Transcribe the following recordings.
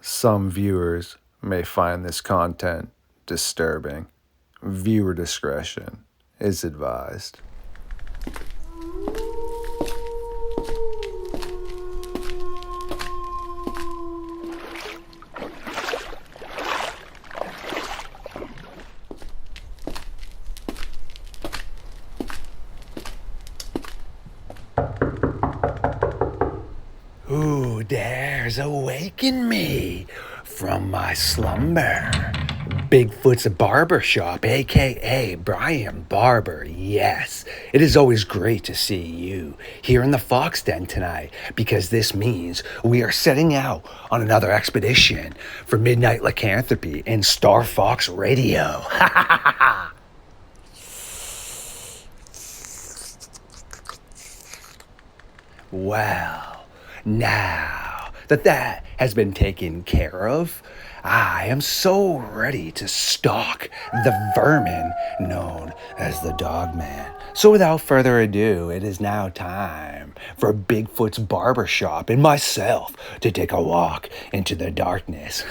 Some viewers may find this content disturbing. Viewer discretion is advised. Who dares awaken me from my slumber? Bigfoot's Barbershop, aka Brian Barber. Yes, it is always great to see you here in the Fox Den tonight, because this means we are setting out on another expedition for Midnight Lycanthropy and Star Fox Radio. Well, now that has been taken care of, I am so ready to stalk the vermin known as the Dogman. So without further ado, it is now time for Bigfoot's Barbershop and myself to take a walk into the darkness.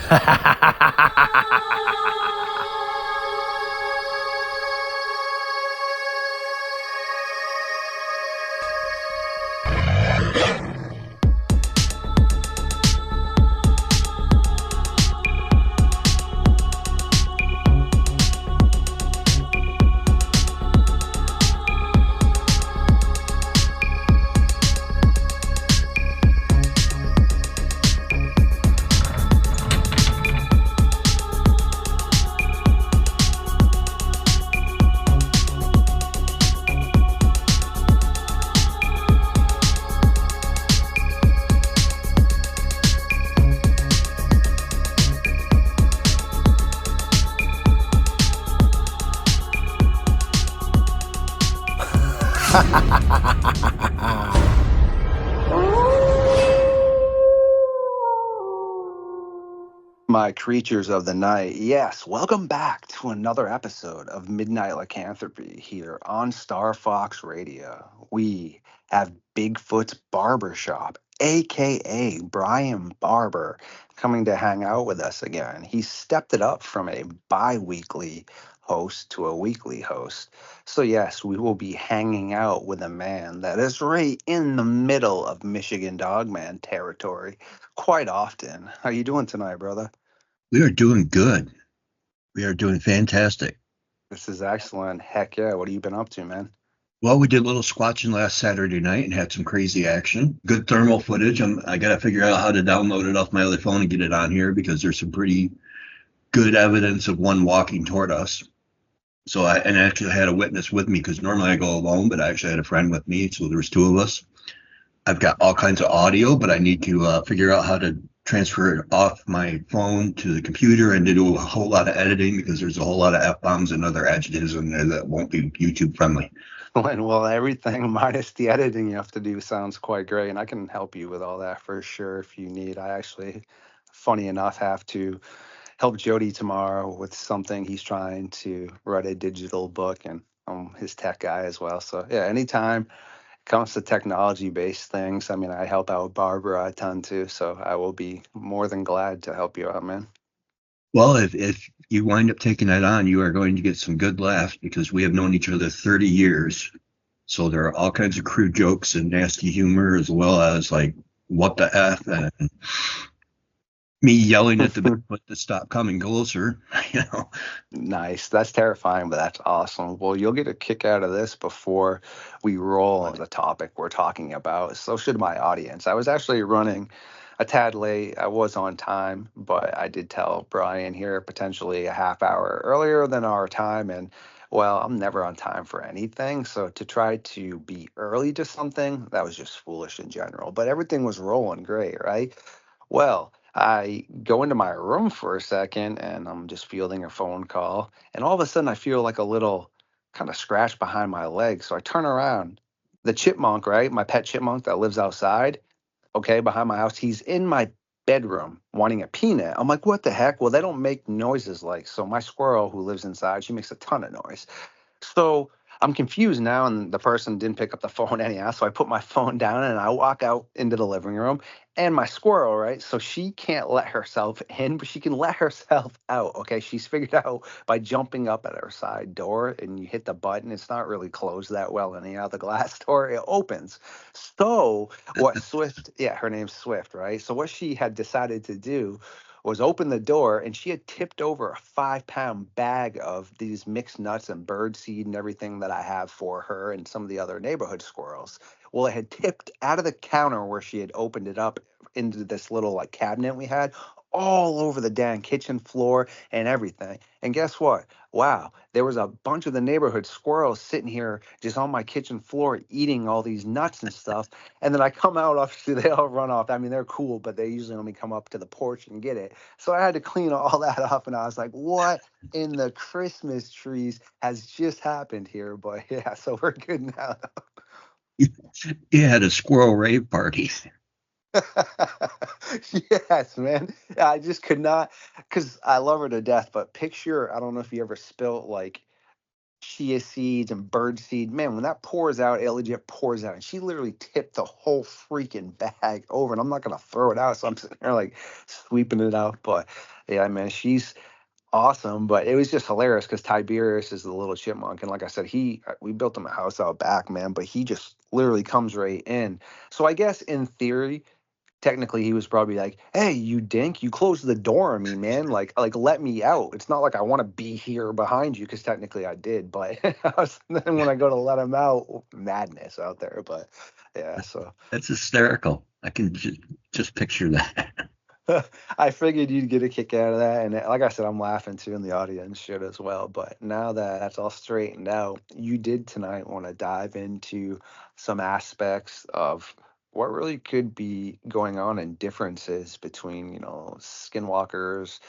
My creatures of the night, yes, welcome back to another episode of Midnight Lycanthropy here on Star Fox Radio. We have Bigfoot's Barbershop, aka Brian Barber, coming to hang out with us again. He stepped it up from a bi-weekly host to a weekly host. So yes, we will be hanging out with a man that is right in the middle of Michigan Dogman territory quite often. How you doing tonight, brother? We are doing good. We are doing fantastic. This is excellent. Heck yeah. What have you been up to, man? Well, we did a little squatching last Saturday night and had some crazy action. Good thermal footage. I got to figure out how to download it off my other phone and get it on here because there's some pretty good evidence of one walking toward us. So I actually had a witness with me because normally I go alone, but I actually had a friend with me. So there was two of us. I've got all kinds of audio, but I need to figure out how to transfer it off my phone to the computer and to do a whole lot of editing because there's a whole lot of F-bombs and other adjectives in there that won't be YouTube friendly. Well, everything minus the editing you have to do sounds quite great, and I can help you with all that for sure if you need. I actually, funny enough, have to help Jody tomorrow with something. He's trying to write a digital book, and I'm his tech guy as well. So yeah, anytime it comes to technology-based things, I mean, I help out Barbara a ton too, so I will be more than glad to help you out, man. Well, if you wind up taking that on, you are going to get some good laughs because we have known each other 30 years. So there are all kinds of crude jokes and nasty humor, as well as like, what the F, and me yelling at the Bigfoot to stop coming closer, you know. Nice. That's terrifying, but that's awesome. Well, you'll get a kick out of this before we roll on the topic we're talking about. So should my audience. I was actually running a tad late. I was on time, but I did tell Brian here potentially a half hour earlier than our time. And well, I'm never on time for anything. So to try to be early to something, that was just foolish in general. But everything was rolling great, right? Well, I go into my room for a second and I'm just fielding a phone call. And all of a sudden, I feel like a little kind of scratch behind my leg. So I turn around. The chipmunk, right? My pet chipmunk that lives outside, okay, behind my house, he's in my bedroom wanting a peanut. I'm like, what the heck? Well, they don't make noises like so. My squirrel who lives inside, she makes a ton of noise. So I'm confused now, and the person didn't pick up the phone anyhow. So I put my phone down and I walk out into the living room, and my squirrel, right? So she can't let herself in, but she can let herself out. Okay. She's figured out by jumping up at her side door and you hit the button. It's not really closed that well anyhow. The glass door, it opens. So what Swift, yeah, her name's Swift, right? So what she had decided to do was open the door, and she had tipped over a 5-pound bag of these mixed nuts and bird seed and everything that I have for her and some of the other neighborhood squirrels. Well, it had tipped out of the counter where she had opened it up into this little like cabinet we had, all over the damn kitchen floor and everything. And guess what? Wow, there was a bunch of the neighborhood squirrels sitting here just on my kitchen floor eating all these nuts and stuff. And then I come out, obviously they all run off. I mean, they're cool, but they usually only come up to the porch and get it. So I had to clean all that up, and I was like, what in the Christmas trees has just happened here? But yeah, so we're good now. You had a squirrel rave party. Yes, man. I just could not, because I love her to death. But picture, I don't know if you ever spilt like chia seeds and bird seed. Man, when that pours out, it legit pours out. And she literally tipped the whole freaking bag over. And I'm not gonna throw it out, so I'm sitting there like sweeping it out. But yeah, man, she's awesome. But it was just hilarious because Tiberius is the little chipmunk, and like I said, we built him a house out back, man. But he just literally comes right in. So I guess in theory, technically he was probably like, "Hey, you dink, you closed the door on me, man. Like let me out. It's not like I want to be here behind you, because technically I did, but then when I go to let him out, madness out there." But yeah, so That's hysterical. I can just picture that. I figured you'd get a kick out of that, and like I said, I'm laughing too, and the audience should as well. But now that that's all straightened out, you did tonight want to dive into some aspects of what really could be going on and differences between, skinwalkers,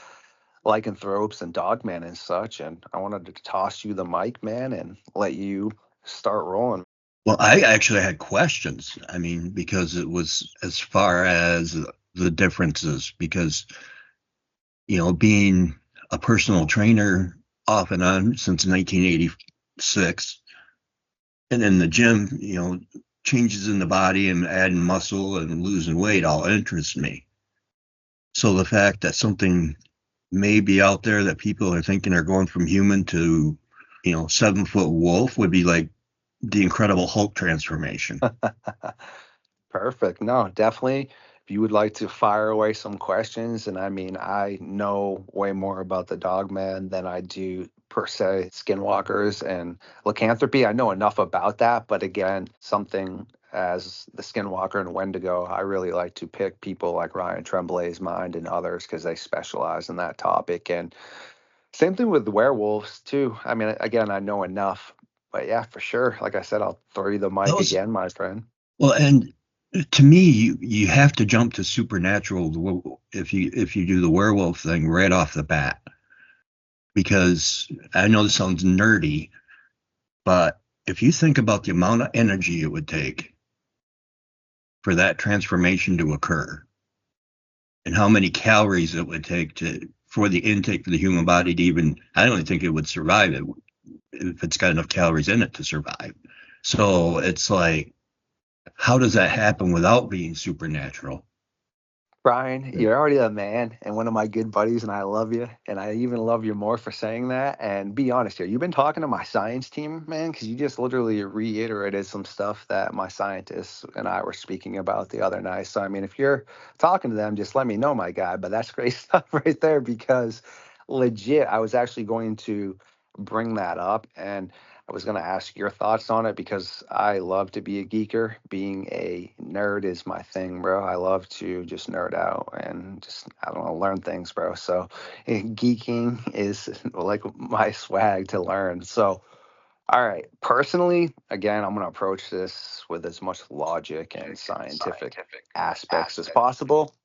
lycanthropes, and dogman and such. And I wanted to toss you the mic, man, and let you start rolling. Well, I actually had questions. I mean, because it was as far as the differences, because, being a personal trainer off and on since 1986, and in the gym, changes in the body and adding muscle and losing weight all interests me. So the fact that something may be out there that people are thinking are going from human to, 7-foot wolf would be like the Incredible Hulk transformation. Perfect. No, definitely. If you would like to fire away some questions, and I mean, I know way more about the Dogman than I do per se skinwalkers and lycanthropy. I know enough about that, but again, something as the skinwalker and Wendigo, I really like to pick people like Ryan Tremblay's mind and others because they specialize in that topic. And same thing with the werewolves too. I mean, again, I know enough, but yeah, for sure. Like I said, I'll throw you the mic Those, again, my friend. well, and to me, you have to jump to supernatural if you do the werewolf thing right off the bat, because I know this sounds nerdy, but if you think about the amount of energy it would take for that transformation to occur, and how many calories it would take for the intake for the human body to even, I don't think it would survive it if it's got enough calories in it to survive. So it's like, how does that happen without being supernatural? Brian, you're already a man and one of my good buddies, and I love you. And I even love you more for saying that. And be honest here, you've been talking to my science team, man, because you just literally reiterated some stuff that my scientists and I were speaking about the other night. So, I mean, if you're talking to them, just let me know, my guy. But that's great stuff right there, because legit, I was actually going to bring that up. And I was going to ask your thoughts on it because I love to be a geeker. Being a nerd is my thing, bro. I love to just nerd out and just, I don't know, learn things, bro. So geeking is like my swag to learn. So, all right. Personally, again, I'm going to approach this with as much logic and scientific aspects as possible.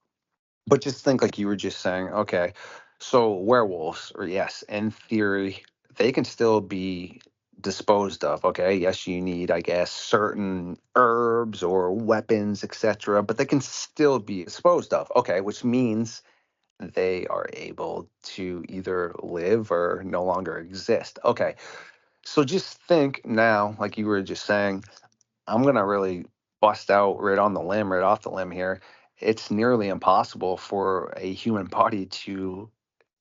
But just think like you were just saying, okay, so werewolves, or yes, in theory, they can still be disposed of. Okay, yes, you need, I guess, certain herbs or weapons, etc., but they can still be disposed of. Okay, which means they are able to either live or no longer exist. Okay, So just think now, like you were just saying, I'm going to really bust out right on the limb, right off the limb here. It's nearly impossible for a human body to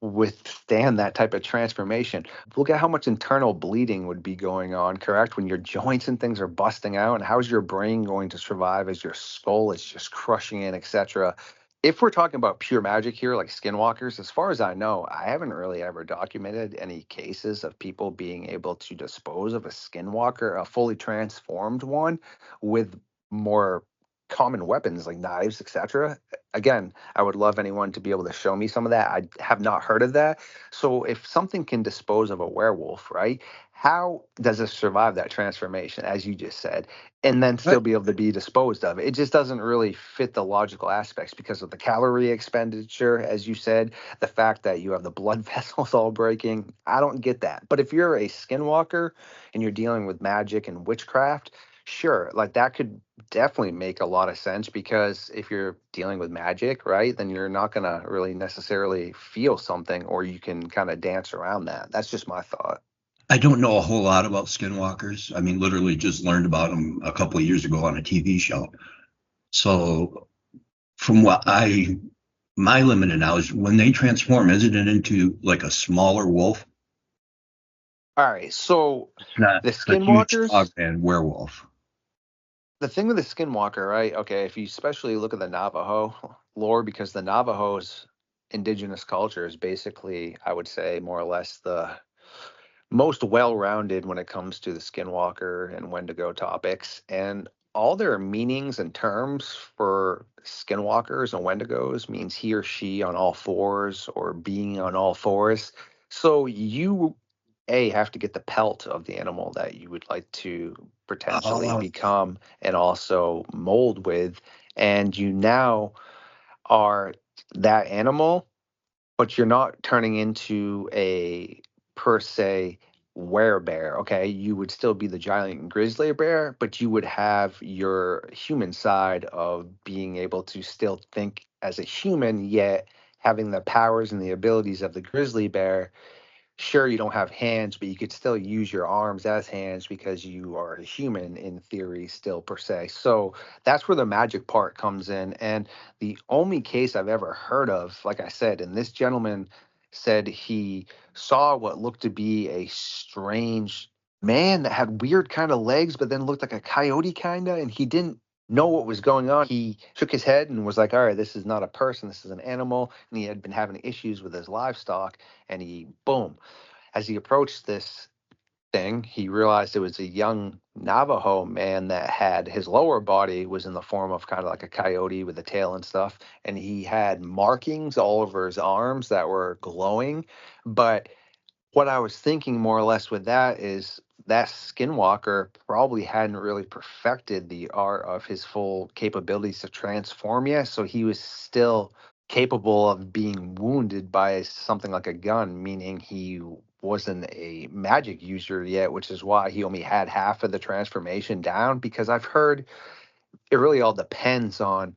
withstand that type of transformation. Look at how much internal bleeding would be going on, correct? When your joints and things are busting out, and how's your brain going to survive as your skull is just crushing in, etc. If we're talking about pure magic here, like skinwalkers, as far as I know, I haven't really ever documented any cases of people being able to dispose of a skinwalker, a fully transformed one, with more common weapons like knives, etc. Again, I would love anyone to be able to show me some of that. I have not heard of that. So if something can dispose of a werewolf, right? How does it survive that transformation, as you just said, and then still But be able to be disposed of? It just doesn't really fit the logical aspects because of the calorie expenditure, as you said, the fact that you have the blood vessels all breaking. I don't get that. But if you're a skinwalker and you're dealing with magic and witchcraft, sure, like that could definitely make a lot of sense because if you're dealing with magic, right, then you're not going to really necessarily feel something or you can kind of dance around that. That's just my thought. I don't know a whole lot about skinwalkers. I mean, literally just learned about them a couple of years ago on a TV show. So from my limited knowledge, when they transform, isn't it into like a smaller wolf? All right. So It's not the a huge skinwalkers, Dogman werewolf. the thing with the skinwalker, right? Okay. If you especially look at the Navajo lore, because the Navajo's indigenous culture is basically, I would say, more or less the most well-rounded when it comes to the skinwalker and Wendigo topics, and all their meanings and terms for skinwalkers and Wendigos means he or she on all fours or being on all fours. So you have to get the pelt of the animal that you would like to potentially Oh, become and also mold with, and you now are that animal, but you're not turning into a per se werebear. Okay, you would still be the giant grizzly bear, but you would have your human side of being able to still think as a human, yet having the powers and the abilities of the grizzly bear. Sure, you don't have hands, but you could still use your arms as hands because you are a human in theory, still per se. So that's where the magic part comes in. And the only case I've ever heard of, like I said, and this gentleman said he saw what looked to be a strange man that had weird kind of legs, but then looked like a coyote kind of, and he didn't know what was going on. He shook his head and was like, all right, this is not a person, this is an animal. And he had been having issues with his livestock, and he, boom, as he approached this thing, he realized it was a young Navajo man that had his lower body was in the form of kind of like a coyote with a tail and stuff. And he had markings all over his arms that were glowing. But what I was thinking more or less with that is that skinwalker probably hadn't really perfected the art of his full capabilities to transform yet. So he was still capable of being wounded by something like a gun, meaning he wasn't a magic user yet, which is why he only had half of the transformation down. Because I've heard it really all depends on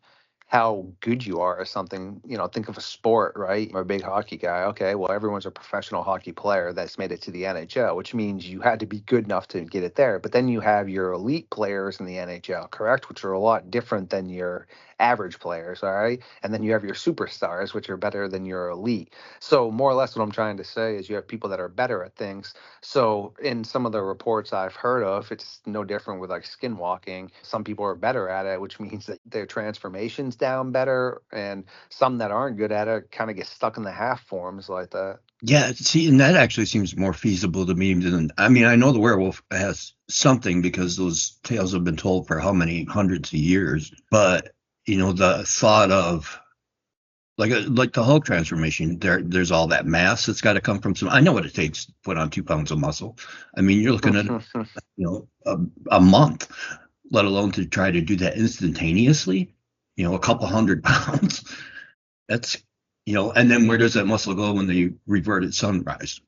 how good you are or something. Think of a sport, right? I'm a big hockey guy. Okay, well, everyone's a professional hockey player that's made it to the NHL, which means you had to be good enough to get it there. But then you have your elite players in the NHL, correct? Which are a lot different than your average players, all right? And then you have your superstars, which are better than your elite. So more or less what I'm trying to say is you have people that are better at things. So in some of the reports I've heard of, it's no different with like skinwalking. Some people are better at it, which means that their transformation's down better, and some that aren't good at it kind of get stuck in the half forms like that. yeah. See, and that actually seems more feasible to me than, I mean, I know the werewolf has something because those tales have been told for how many hundreds of years. But, the thought of like the Hulk transformation, there's all that mass that's got to come from some. I know what it takes to put on 2 pounds of muscle. I mean, you're looking at a month, let alone to try to do that instantaneously. A couple 100 pounds. That's and then where does that muscle go when they revert at sunrise?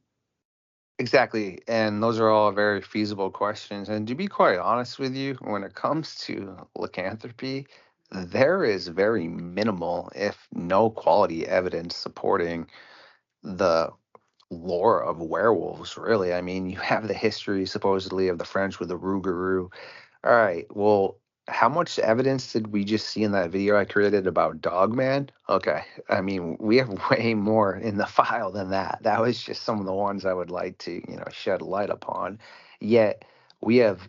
Exactly. And those are all very feasible questions. And to be quite honest with you, when it comes to lycanthropy, there is very minimal, if no quality evidence supporting the lore of werewolves, really. I mean, you have the history supposedly of the French with the rougarou. All right. Well, how much evidence did we just see in that video I created about Dogman? Okay. I mean, we have way more in the file than that. That was just some of the ones I would like to, shed light upon. Yet we have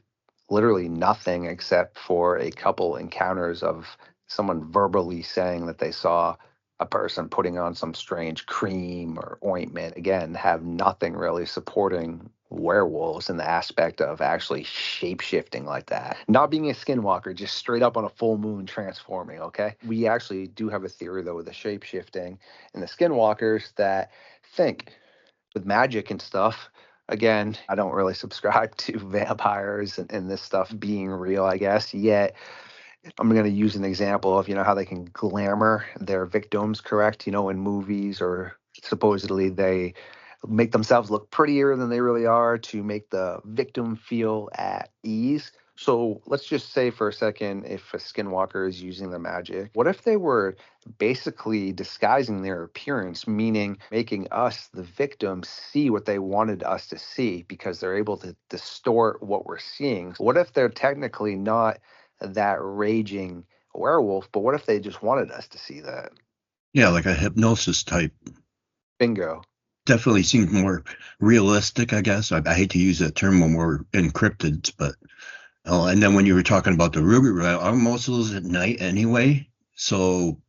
literally nothing except for a couple encounters of someone verbally saying that they saw a person putting on some strange cream or ointment. Again, have nothing really supporting werewolves in the aspect of actually shape shifting like that. Not being a skinwalker, just straight up on a full moon transforming, okay? We actually do have a theory though with the shape shifting and the skinwalkers that think with magic and stuff. Again, I don't really subscribe to vampires and this stuff being real, I guess, yet I'm going to use an example of, how they can glamour their victims, correct? In movies, or supposedly they make themselves look prettier than they really are to make the victim feel at ease. So let's just say for a second, if a skinwalker is using the magic, what if they were basically disguising their appearance, meaning making us, the victims, see what they wanted us to see because they're able to distort what we're seeing? What if they're technically not that raging werewolf, but what if they just wanted us to see that? Yeah, like a hypnosis type. Bingo. Definitely seems more realistic, I guess. I hate to use that term when we're in cryptids, but and then when you were talking about the ruby, are most of those at night anyway? So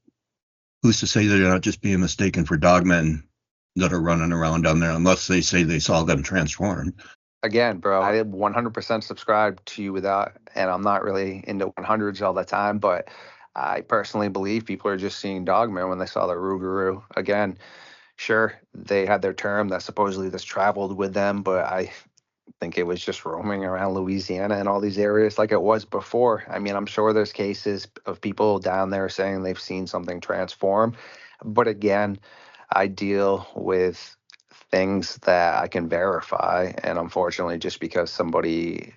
who's to say they're not just being mistaken for dogmen that are running around down there, unless they say they saw them transform? Again, bro, I 100% subscribe to you with that, and I'm not really into 100s all the time, but I personally believe people are just seeing dogmen when they saw the rougarou. Again, sure, they had their term that supposedly this traveled with them, but I think it was just roaming around Louisiana and all these areas like it was before. I mean, I'm sure there's cases of people down there saying they've seen something transform, but again, I deal with things that I can verify, and unfortunately, just because somebody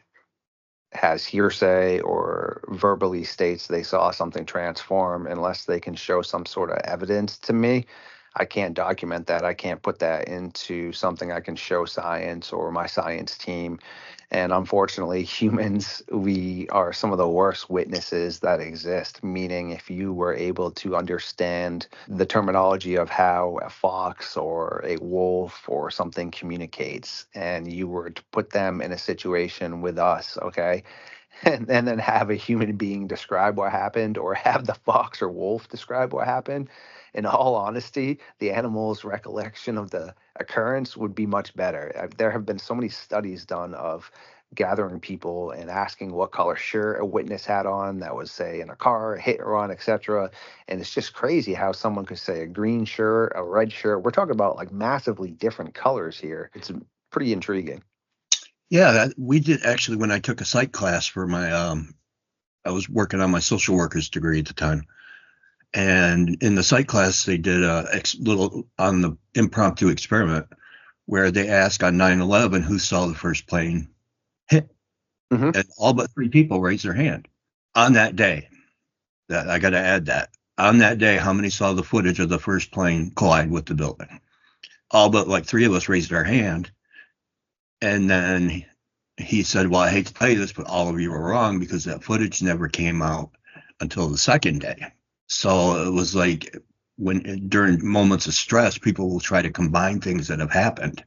has hearsay or verbally states they saw something transform, unless they can show some sort of evidence to me, I can't document that. I can't put that into something I can show science or my science team. And unfortunately, humans, we are some of the worst witnesses that exist. Meaning, if you were able to understand the terminology of how a fox or a wolf or something communicates, and you were to put them in a situation with us, okay, and then have a human being describe what happened or have the fox or wolf describe what happened, in all honesty, the animal's recollection of the occurrence would be much better. There have been so many studies done of gathering people and asking what color shirt a witness had on that was, say, in a car, hit or run, etc. And it's just crazy how someone could say a green shirt, a red shirt. We're talking about like massively different colors here. It's pretty intriguing. Yeah, we did actually when I took a psych class for my I was working on my social workers degree at the time. And in the psych class, they did a little on the impromptu experiment where they asked on 9/11 who saw the first plane hit. Mm-hmm. And all but 3 people raised their hand on that day. That I got to add that on that day, how many saw the footage of the first plane collide with the building? All but like 3 of us raised our hand. And then he said, well, I hate to tell you this, but all of you were wrong because that footage never came out until the second day. So it was like when during moments of stress, people will try to combine things that have happened.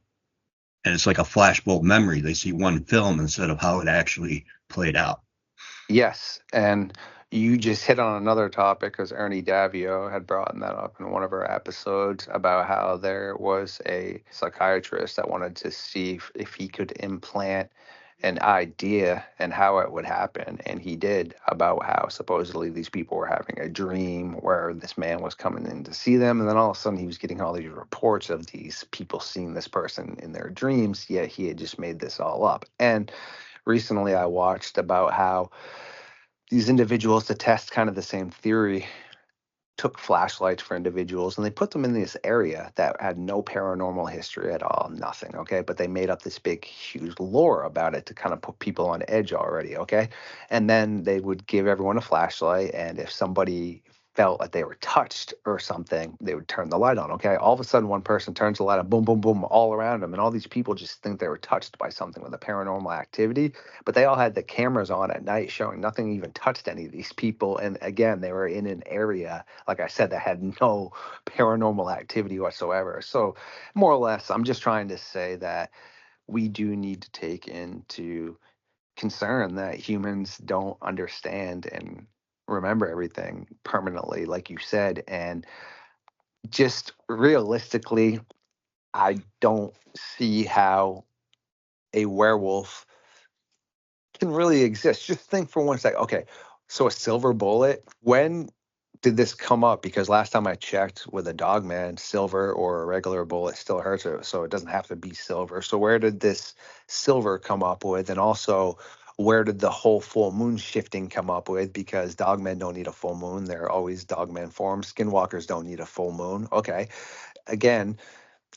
And it's like a flashbulb memory. They see one film instead of how it actually played out. Yes, and you just hit on another topic because Ernie Davio had brought that up in one of our episodes about how there was a psychiatrist that wanted to see if he could implant an idea and how it would happen. And he did, about how supposedly these people were having a dream where this man was coming in to see them. And then all of a sudden he was getting all these reports of these people seeing this person in their dreams, yet he had just made this all up. And recently I watched about how these individuals, to test kind of the same theory, took flashlights for individuals and they put them in this area that had no paranormal history at all, nothing, okay? But they made up this big, huge lore about it to kind of put people on edge already, okay? And then they would give everyone a flashlight, and if somebody felt like they were touched or something, they would turn the light on. Okay. All of a sudden, one person turns the light on, boom, boom, boom, all around them. And all these people just think they were touched by something with a paranormal activity. But they all had the cameras on at night showing nothing even touched any of these people. And again, they were in an area, like I said, that had no paranormal activity whatsoever. So, more or less, I'm just trying to say that we do need to take into concern that humans don't understand and remember everything permanently, like you said. And just realistically, I don't see how a werewolf can really exist. Just think for one second. Okay, so a silver bullet, when did this come up? Because last time I checked with a Dogman, silver or a regular bullet still hurts it, so it doesn't have to be silver. So where did this silver come up with? And also, where did the whole full moon shifting come up with? Because dogmen don't need a full moon. They're always dogman form. Skinwalkers don't need a full moon. Okay. Again,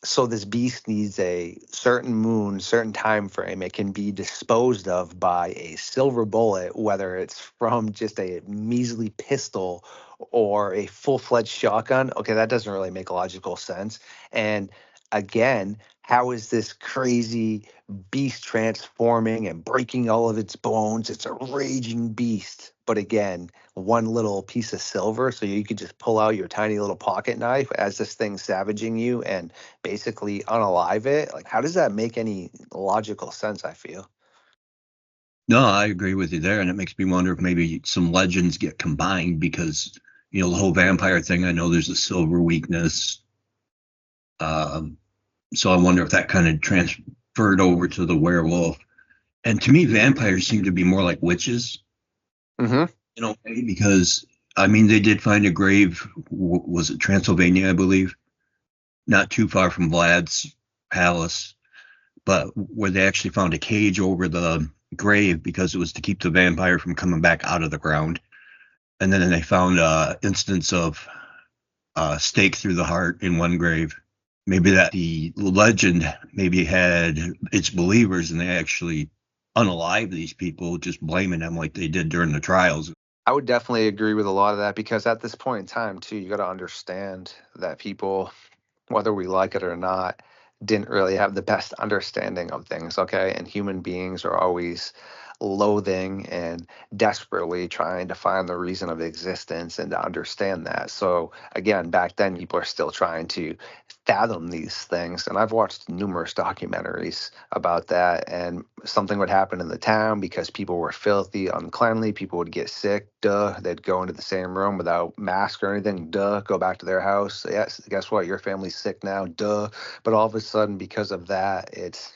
so this beast needs a certain moon, certain time frame. It can be disposed of by a silver bullet, whether it's from just a measly pistol or a full-fledged shotgun. Okay, that doesn't really make logical sense. And again, how is this crazy beast transforming and breaking all of its bones? It's a raging beast. But again, one little piece of silver, so you could just pull out your tiny little pocket knife as this thing's savaging you and basically unalive it. Like, how does that make any logical sense? I feel. No, I agree with you there, and it makes me wonder if maybe some legends get combined because the whole vampire thing. I know there's a silver weakness, so I wonder if that kind of transferred over to the werewolf. And to me, vampires seem to be more like witches, Mm-hmm. Because I mean they did find a grave. Was it Transylvania, I believe, not too far from Vlad's palace, but where they actually found a cage over the grave because it was to keep the vampire from coming back out of the ground. And then they found instance of stake through the heart in one grave. Maybe that the legend maybe had its believers and they actually unalive these people, just blaming them like they did during the trials. I would definitely agree with a lot of that because at this point in time, too, you got to understand that people, whether we like it or not, didn't really have the best understanding of things, okay? And human beings are always loathing and desperately trying to find the reason of existence and to understand that. So, again, back then, people are still trying to fathom these things. And I've watched numerous documentaries about that. And something would happen in the town because people were filthy, uncleanly, people would get sick, duh. They'd go into the same room without mask or anything, duh. Go back to their house. Yes, guess what? Your family's sick now, duh. But all of a sudden, because of that, it's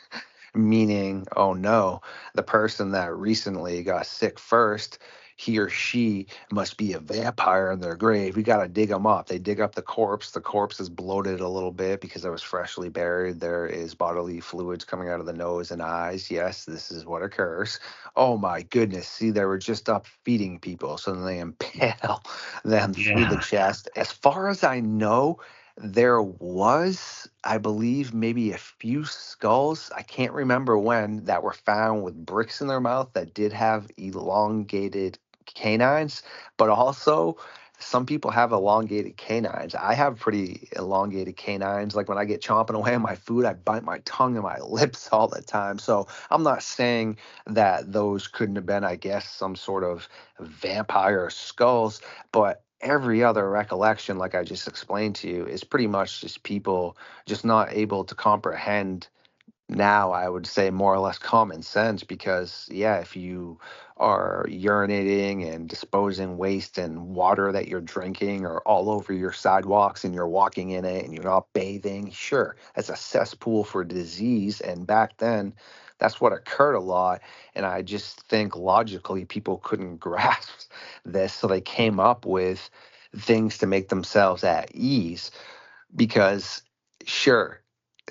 meaning, oh no, the person that recently got sick first, he or she must be a vampire in their grave. We got to dig them up. They dig up the corpse. The corpse is bloated a little bit because it was freshly buried. There is bodily fluids coming out of the nose and eyes. Yes, this is what occurs. Oh my goodness. See, they were just up feeding people. So then they impale them through the chest. As far as I know, there was, I believe, maybe a few skulls. I can't remember when that were found with bricks in their mouth that did have elongated canines, but also some people have elongated canines. I have pretty elongated canines. Like when I get chomping away on my food, I bite my tongue and my lips all the time. So I'm not saying that those couldn't have been, I guess, some sort of vampire skulls, but every other recollection, like I just explained to you, is pretty much just people just not able to comprehend now, I would say more or less common sense because, yeah, if you are urinating and disposing waste and water that you're drinking or all over your sidewalks and you're walking in it and you're not bathing, sure, that's a cesspool for disease. And back then, that's what occurred a lot. And I just think logically people couldn't grasp this. So they came up with things to make themselves at ease because, sure,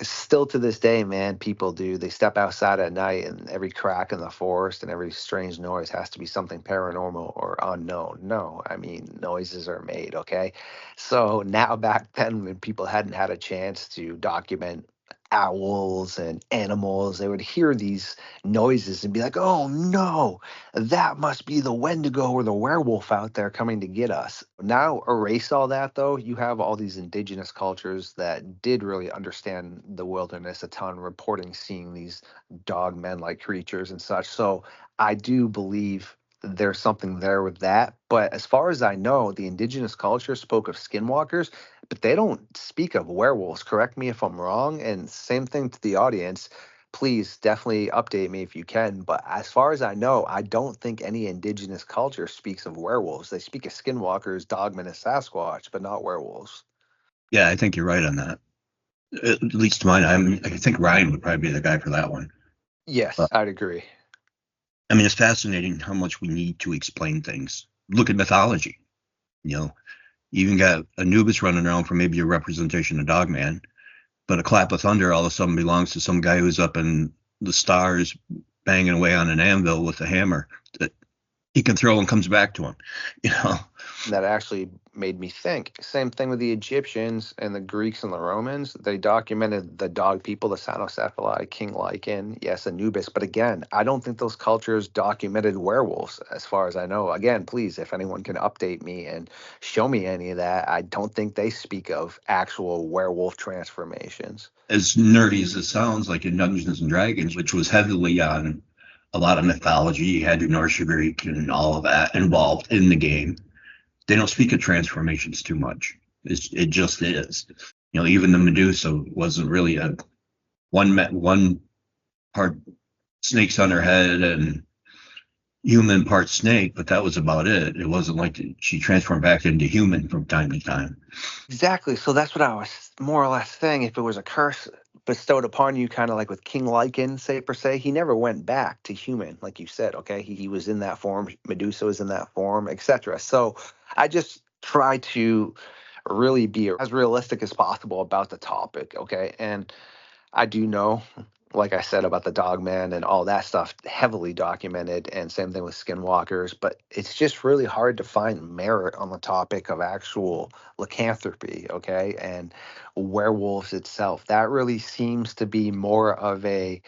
still to this day, man, people do. They step outside at night and every crack in the forest and every strange noise has to be something paranormal or unknown. No, I mean, noises are made, okay? So now back then when people hadn't had a chance to document owls and animals. They would hear these noises and be like, oh no, that must be the Wendigo or the werewolf out there coming to get us. Now, erase all that though. You have all these indigenous cultures that did really understand the wilderness a ton, reporting seeing these dogmen like creatures and such. So I do believe there's something there with that. But as far as I know, the indigenous culture spoke of skinwalkers, but they don't speak of werewolves. Correct me if I'm wrong. And same thing to the audience. Please definitely update me if you can. But as far as I know, I don't think any indigenous culture speaks of werewolves. They speak of skinwalkers, dogmen, and Sasquatch, but not werewolves. Yeah, I think you're right on that. At least to mine. I think Ryan would probably be the guy for that one. Yes, I'd agree. I mean, it's fascinating how much we need to explain things. Look at mythology. You even got Anubis running around for maybe a representation of Dogman, but a clap of thunder all of a sudden belongs to some guy who's up in the stars banging away on an anvil with a hammer that he can throw and comes back to him. That actually made me think. Same thing with the Egyptians and the Greeks and the Romans. They documented the dog people, the Cynocephali, King Lycan, yes, Anubis. But again, I don't think those cultures documented werewolves, as far as I know. Again, please, if anyone can update me and show me any of that, I don't think they speak of actual werewolf transformations. As nerdy as it sounds, like in Dungeons and Dragons, which was heavily on a lot of mythology, you had your Norse Greek and all of that involved in the game. They don't speak of transformations too much. It just is. Even the Medusa wasn't really a one part snakes on her head and human part snake, but that was about it. It wasn't like she transformed back into human from time to time. Exactly. So that's what I was more or less saying. If it was a curse bestowed upon you, kind of like with King Lycan, say per se, he never went back to human, like you said. Okay, he was in that form. Medusa was in that form, etc. So I just try to really be as realistic as possible about the topic. Okay, and I do know, like I said, about the Dogman and all that stuff, heavily documented, and same thing with skinwalkers. But it's just really hard to find merit on the topic of actual lycanthropy, okay, and werewolves itself. That really seems to be more of a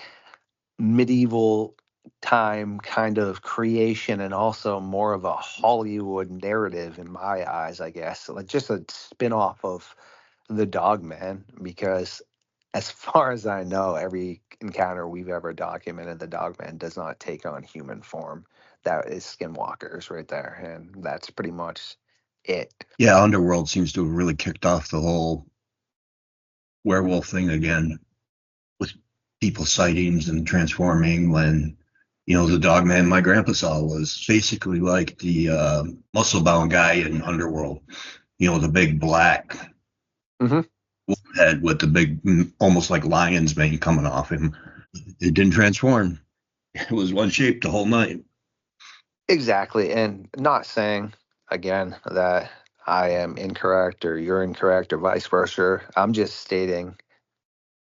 medieval time kind of creation and also more of a Hollywood narrative in my eyes, I guess. Like just a spin-off of the Dogman, because as far as I know, every encounter we've ever documented, the Dogman does not take on human form. That is skinwalkers right there, and that's pretty much it. Yeah, Underworld seems to have really kicked off the whole werewolf thing again with people sightings and transforming when the Dogman my grandpa saw was basically like the muscle bound guy in Underworld, the big black wolf head with the big almost like lion's mane coming off him. It didn't transform. It was one shape the whole night. Exactly. And not saying, again, that I am incorrect or you're incorrect or vice versa. I'm just stating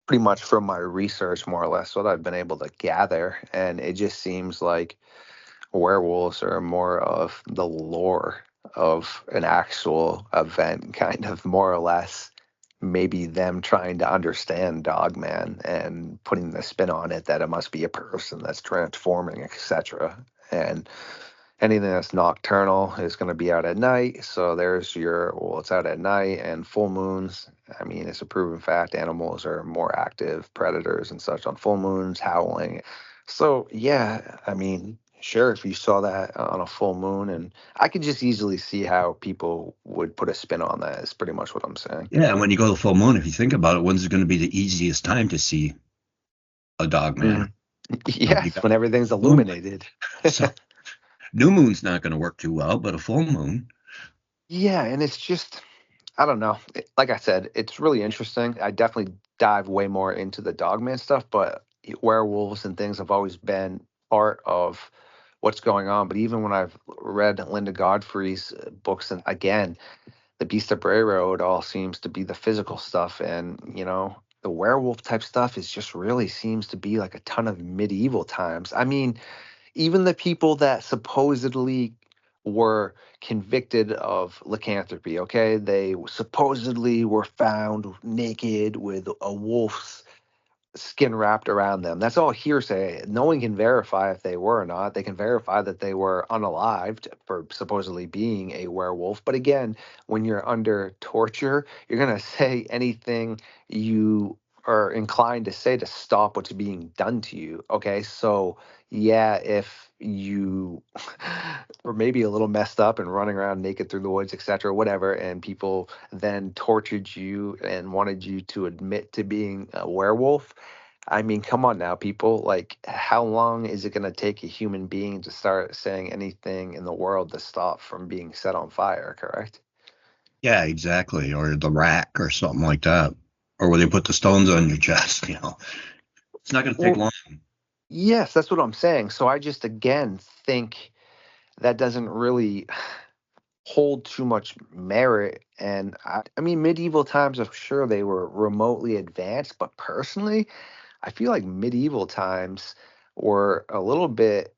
pretty much from my research, more or less, what I've been able to gather. And it just seems like werewolves are more of the lore of an actual event, kind of more or less. Maybe them trying to understand Dogman and putting the spin on it that it must be a person that's transforming, etc. And anything that's nocturnal is going to be out at night. So there's it's out at night, and full moons. I mean, it's a proven fact. Animals are more active predators and such on full moons, howling. So yeah, I mean, sure, if you saw that on a full moon, and I could just easily see how people would put a spin on that. Is pretty much what I'm saying. Yeah, and when you go to full moon, if you think about it, when's going to be the easiest time to see a Dogman? Yes, when everything's illuminated. So new moon's not going to work too well, but a full moon. Yeah, and it's just, I don't know. Like I said, it's really interesting. I definitely dive way more into the Dogman stuff, but werewolves and things have always been part of what's going on. But even when I've read Linda Godfrey's books, and again, the Beast of Bray Road all seems to be the physical stuff, and the werewolf type stuff is just really seems to be like a ton of medieval times. I mean, even the people that supposedly were convicted of lycanthropy, okay, they supposedly were found naked with a wolf's skin wrapped around them. That's all hearsay. No one can verify if they were or not. They can verify that they were unalived for supposedly being a werewolf. But again, when you're under torture, you're going to say anything you are inclined to say to stop what's being done to you. Okay. So, yeah, if you were maybe a little messed up and running around naked through the woods, etc., whatever, and people then tortured you and wanted you to admit to being a werewolf, I mean, come on now, people. Like, how long is it going to take a human being to start saying anything in the world to stop from being set on fire, correct? Yeah, exactly. Or the rack or something like that. Or where they put the stones on your chest, It's not going to take Well, long. yes, that's what I'm saying. So I just, again, think that doesn't really hold too much merit. And I mean, medieval times, I'm sure they were remotely advanced, but personally, I feel like medieval times were a little bit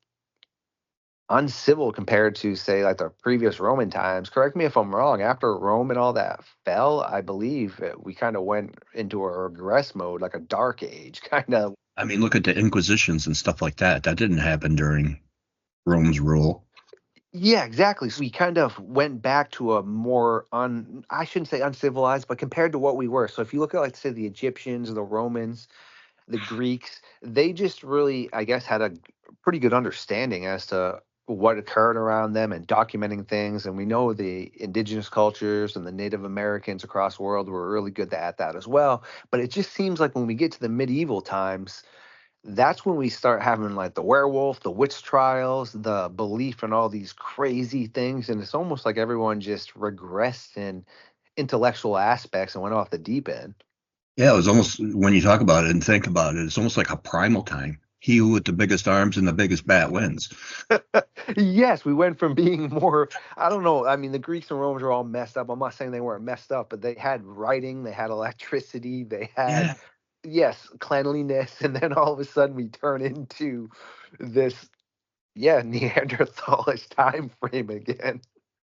uncivil compared to, say, like the previous Roman times. Correct me if I'm wrong. After Rome and all that fell, I believe we kind of went into a regress mode, like a dark age, kind of. I mean, look at the Inquisitions and stuff like that. That didn't happen during Rome's rule. Yeah, exactly. So we kind of went back to a more I shouldn't say uncivilized, but compared to what we were. So if you look at, like, say, the Egyptians, the Romans, the Greeks, they just really, I guess, had a pretty good understanding as to what occurred around them and documenting things. And we know the indigenous cultures and the Native Americans across the world were really good at that as well. But it just seems like when we get to the medieval times, that's when we start having like the werewolf, the witch trials, the belief in all these crazy things. And it's almost like everyone just regressed in intellectual aspects and went off the deep end. Yeah, it was almost, when you talk about it and think about it, it's almost like a primal time. He who with the biggest arms and the biggest bat wins. Yes, we went from being more, I don't know. I mean, the Greeks and Romans were all messed up. I'm not saying they weren't messed up, but they had writing, they had electricity, they had, Yeah. yes, cleanliness. And then all of a sudden we turn into this, yeah, Neanderthalish time frame again.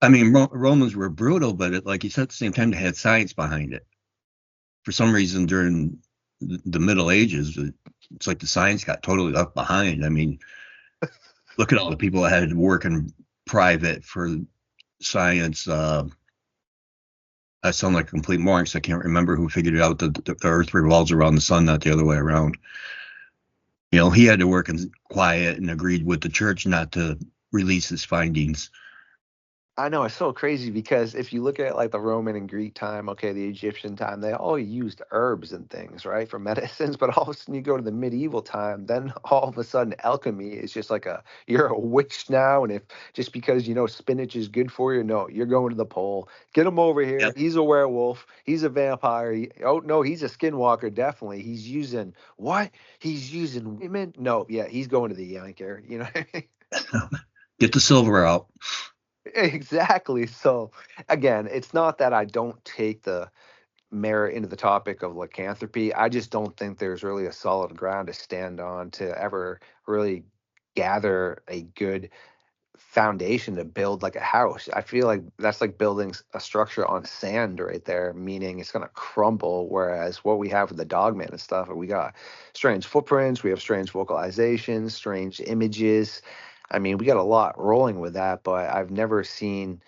I mean, Romans were brutal, but like you said, at the same time, they had science behind it. For some reason, during the Middle Ages, it's like the science got totally left behind. I mean, look at all the people that had to work in private for science. I sound like a complete moron because I can't remember who figured it out that the Earth revolves around the sun, not the other way around. He had to work in quiet and agreed with the church not to release his findings. I know it's so crazy because if you look at like the Roman and Greek time, okay, the Egyptian time, they all used herbs and things, right, for medicines. But all of a sudden you go to the medieval time, then all of a sudden alchemy is just like you're a witch now. And if just because you know spinach is good for you, no, you're going to the pole. Get him over here. Yep. He's a werewolf. He's a vampire. Oh no, he's a skinwalker. Definitely. He's using what? He's using women. No, yeah, he's going to the Yanker. You know what I mean? Get the silver out. Exactly. So again, it's not that I don't take the merit into the topic of lycanthropy. I just don't think there's really a solid ground to stand on to ever really gather a good foundation to build like a house. I feel like that's like building a structure on sand right there, meaning it's going to crumble. Whereas what we have with the Dogman and stuff, we got strange footprints, we have strange vocalizations, strange images. I mean, we got a lot rolling with that, but I've never seen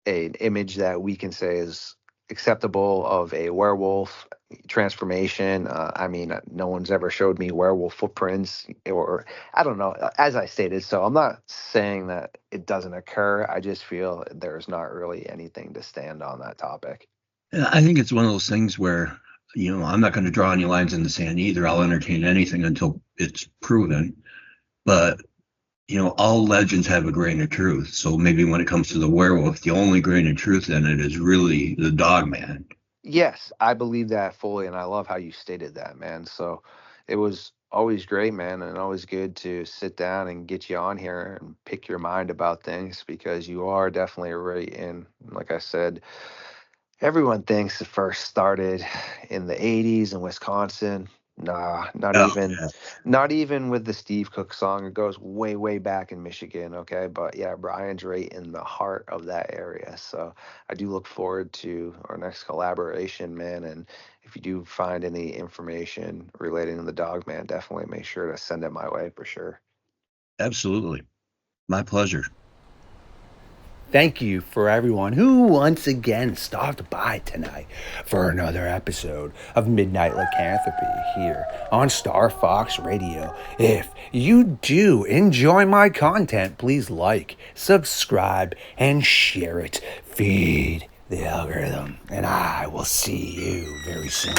an image that we can say is acceptable of a werewolf transformation. I mean, no one's ever showed me werewolf footprints, or I don't know, as I stated. So I'm not saying that it doesn't occur. I just feel there's not really anything to stand on that topic. I think it's one of those things where, I'm not going to draw any lines in the sand either. I'll entertain anything until it's proven. But, all legends have a grain of truth. So maybe when it comes to the werewolf, the only grain of truth in it is really the dog man. Yes, I believe that fully, and I love how you stated that, man. So it was always great, man, and always good to sit down and get you on here and pick your mind about things because you are definitely right in, like I said, everyone thinks it first started in the 80s in Wisconsin. Nah, Oh, yeah. not even with the Steve Cook song. It goes way, way back in Michigan, okay? But yeah, Brian's right in the heart of that area. So I do look forward to our next collaboration, man. And if you do find any information relating to the Dogman, definitely make sure to send it my way for sure. Absolutely. My pleasure. Thank you for everyone who once again stopped by tonight for another episode of Midnight Lycanthropy here on Star Fox Radio. If you do enjoy my content, please like, subscribe, and share it. Feed the algorithm, and I will see you very soon.